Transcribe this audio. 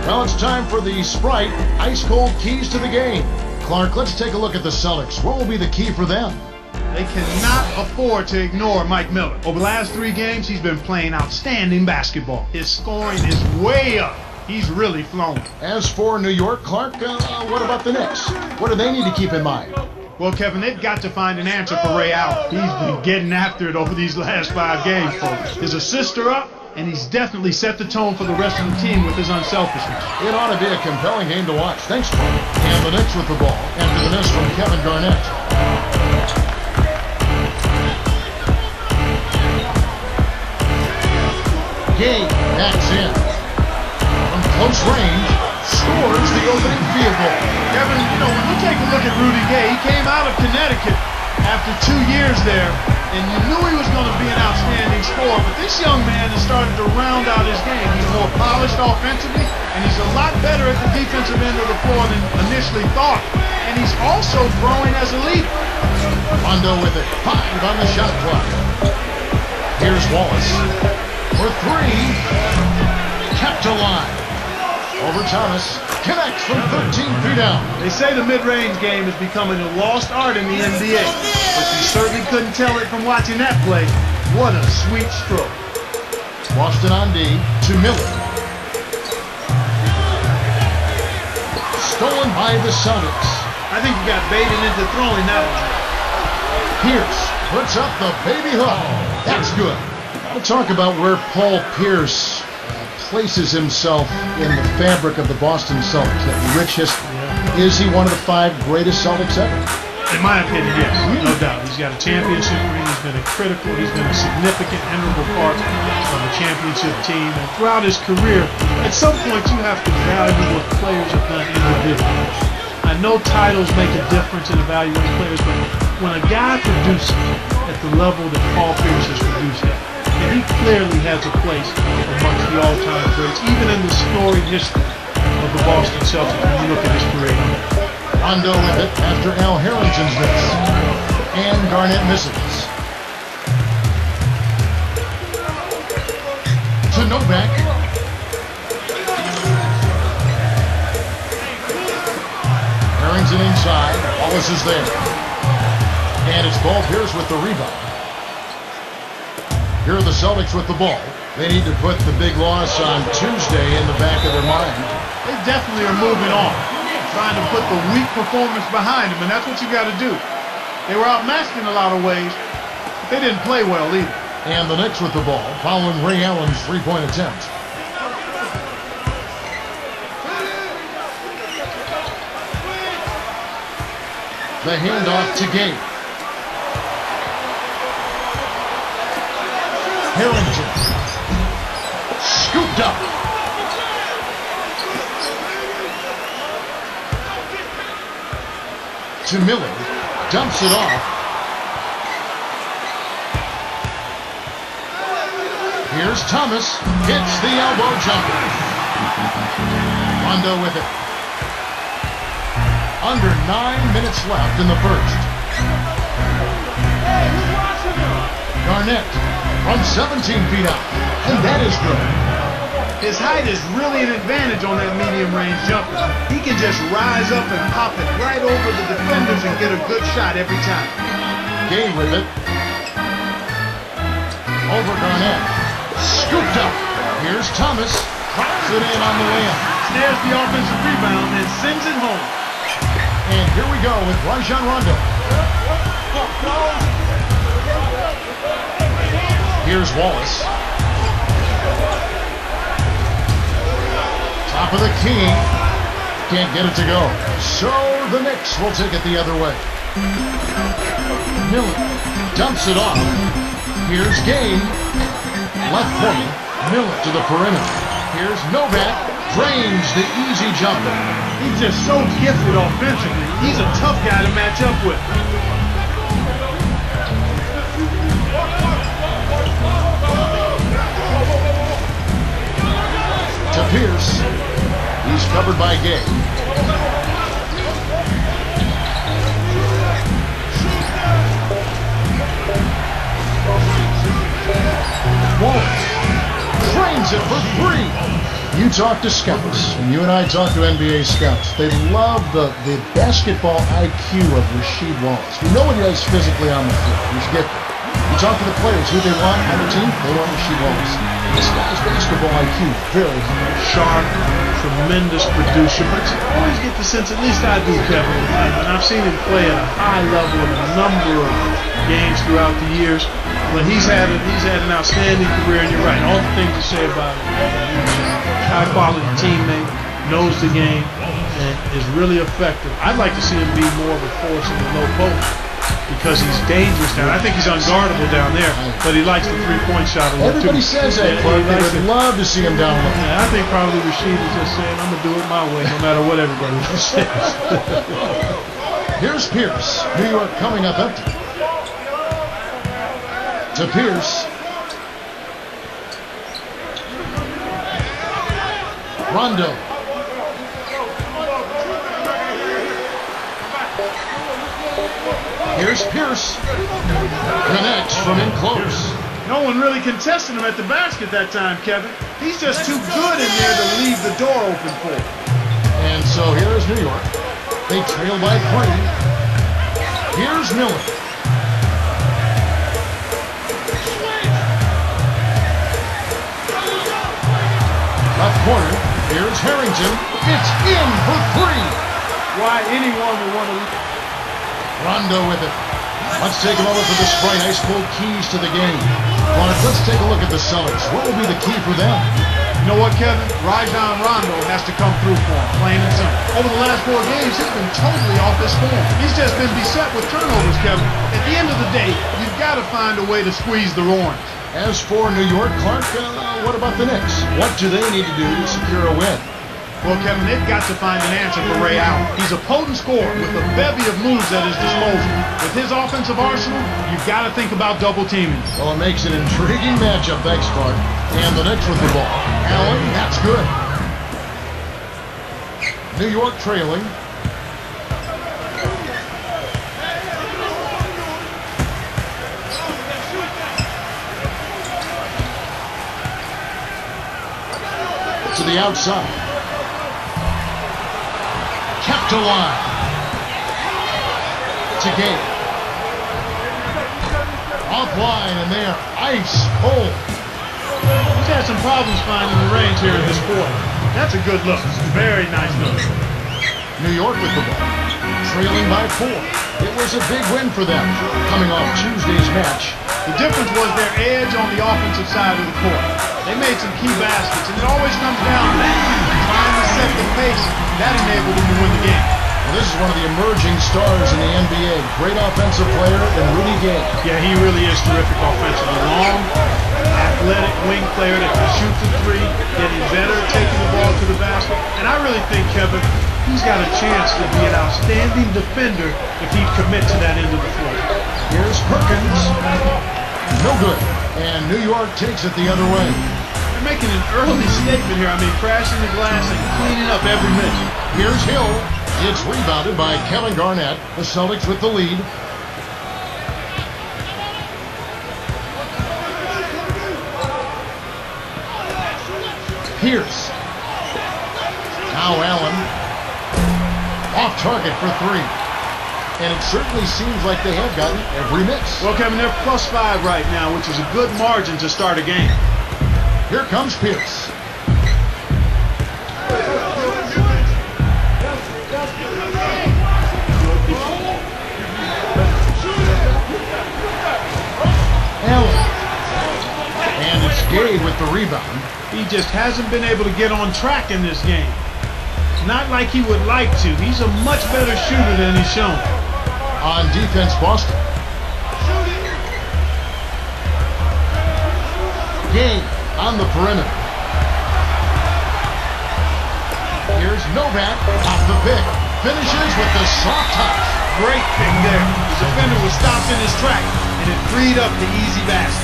Well, it's time for the Sprite ice-cold keys to the game. Clark, let's take a look at the Celtics. What will be the key for them? They cannot afford to ignore Mike Miller. Over the last 3 games, he's been playing outstanding basketball. His scoring is way up. He's really flown. As for New York, Clark, what about the Knicks? What do they need to keep in mind? Well, Kevin, they've got to find an answer for Ray Allen. He's been getting after it over these last 5 games, folks. His assists are up, and he's definitely set the tone for the rest of the team with his unselfishness. It ought to be a compelling game to watch. Thanks, Clark. And the Knicks with the ball. After the miss from Kevin Garnett. Gay backs in. From close range, scores the opening field goal. Kevin, when you take a look at Rudy Gay, he came out of Connecticut after 2 years there, and you knew he was going to be an outstanding scorer, but this young man has started to round out his game. He's more polished offensively, and he's a lot better at the defensive end of the floor than initially thought. And he's also growing as a leader. Rondo with it, 5 on the shot clock. Here's Wallace for 3, kept alive. Over Thomas, connects from 13 feet out. They say the mid-range game is becoming a lost art in the NBA, but you certainly couldn't tell it from watching that play. What a sweet stroke. Boston on D to Miller. Stolen by the Celtics. I think you got baited into throwing that one. Pierce puts up the baby hook. That's good. We'll talk about where Paul Pierce places himself in the fabric of the Boston Celtics, that rich history. Yeah. Is he one of the 5 greatest Celtics ever? In my opinion, yes, no doubt. He's got a championship ring. He's been a significant, integral part of the championship team. And throughout his career, at some point you have to value what players have done individually. I know titles make a difference in evaluating players, but when a guy produces at the level that Paul Pierce has produced at, and he clearly has a place amongst the all-time greats, even in the storied history of the Boston Celtics when you look at his career. Rondo with it after Al Harrington's miss. And Garnett misses. To Novak. Harrington inside. Wallace is there. And it's Paul Pierce with the rebound. Here are the Celtics with the ball. They need to put the big loss on Tuesday in the back of their mind. They definitely are moving on, trying to put the weak performance behind them, and that's what you got to do. They were outmatched in a lot of ways, but they didn't play well either. And the Knicks with the ball, following Ray Allen's 3-point attempt. The handoff to Gay. Harrington. Scooped up. To Miller. Dumps it off. Here's Thomas. Hits the elbow jumper. Rondo with it. Under 9 minutes left in the first. Garnett from 17 feet out. And that is good. His height is really an advantage on that medium-range jumper. He can just rise up and pop it right over the defenders and get a good shot every time. Gay with it. Over Garnett. Scooped up. Here's Thomas. Drops it in on the layup. Snares the offensive rebound and sends it home. And here we go with Rajon Rondo. Here's Wallace. Top of the key. Can't get it to go. So the Knicks will take it the other way. Miller dumps it off. Here's Gay. Left point. Miller to the perimeter. Here's Novak. Drains the easy jumper. He's just so gifted offensively. He's a tough guy to match up with. To Pierce. He's covered by Gay. Wallace drains it for 3. You talk to scouts, and you and I talk to NBA scouts. They love the basketball IQ of Rasheed Wallace. We know what he does physically on the floor. He's gifted. You talk to the players, who they want on the team, they want Rasheed Wallace. This guy's basketball IQ, very high. Sharp, tremendous producer, but you always get the sense, at least I do, Kevin, and I've seen him play at a high level in a number of games throughout the years, but he's had an outstanding career, and you're right, all the things you say about him. High quality teammate, knows the game, and is really effective. I'd like to see him be more of a force in the low post because he's dangerous down. I think he's unguardable down there, but he likes the three-point shot a little too. Everybody says that, Clark. They would love to see him down low. Yeah, I think probably Rasheed is just saying, I'm going to do it my way no matter what everybody else says. Here's Pierce. New York coming up empty. To Pierce. Rondo. Here's Pierce. Connects from in close. No one really contested him at the basket that time, Kevin. He's just too good in there to leave the door open for him. And so here's New York. They trail by 3. Here's Miller. Left corner. Here's Harrington. It's in for 3. Why anyone would want to... Rondo with it. Let's take a moment for the Sprite Ice Cold keys to the game. Clark, let's take a look at the Celtics. What will be the key for them? You know what, Kevin? Rajon Rondo has to come through for him, plain and simple. Over the last 4 games, he's been totally off his form. He's just been beset with turnovers, Kevin. At the end of the day, you've got to find a way to squeeze the orange. As for New York, Clark, what about the Knicks? What do they need to do to secure a win? Well, Kevin, they've got to find an answer for Ray Allen. He's a potent scorer with a bevy of moves at his disposal. With his offensive arsenal, you've got to think about double teaming. Well, it makes an intriguing matchup. Thanks, Clark. And the Knicks with the ball. Allen, that's good. New York trailing. To the outside. Kept alive. To Gay. Offline, and they are ice cold. He's had some problems finding the range here in this quarter. That's a good look. Very nice look. New York with the ball. Trailing by 4. It was a big win for them, coming off Tuesday's match. The difference was their edge on the offensive side of the court. They made some key baskets, and it always comes down to that. Trying to set the pace, that enabled them to win the game. Well, this is one of the emerging stars in the NBA. Great offensive player in Rudy Gay. Yeah, he really is terrific offensively. Long, athletic wing player that can shoot the 3, getting better, taking the ball to the basket. And I really think, Kevin, he's got a chance to be an outstanding defender if he'd commit to that end of the floor. Here's Perkins. No good. And New York takes it the other way. They're making an early statement here. I mean, crashing the glass and cleaning up every minute. Here's Hill. It's rebounded by Kevin Garnett. The Celtics with the lead. Pierce. Now Allen. Off target for 3. And it certainly seems like they have gotten every miss. Well, Kevin, they're +5 right now, which is a good margin to start a game. Here comes Pierce. Allen. And it's Gay with the rebound. He just hasn't been able to get on track in this game. Not like he would like to. He's a much better shooter than he's shown. On defense, Boston. Gay on the perimeter. Here's Novak off the pick. Finishes with the soft touch. Great pick there. The defender was stopped in his track, and it freed up the easy basket.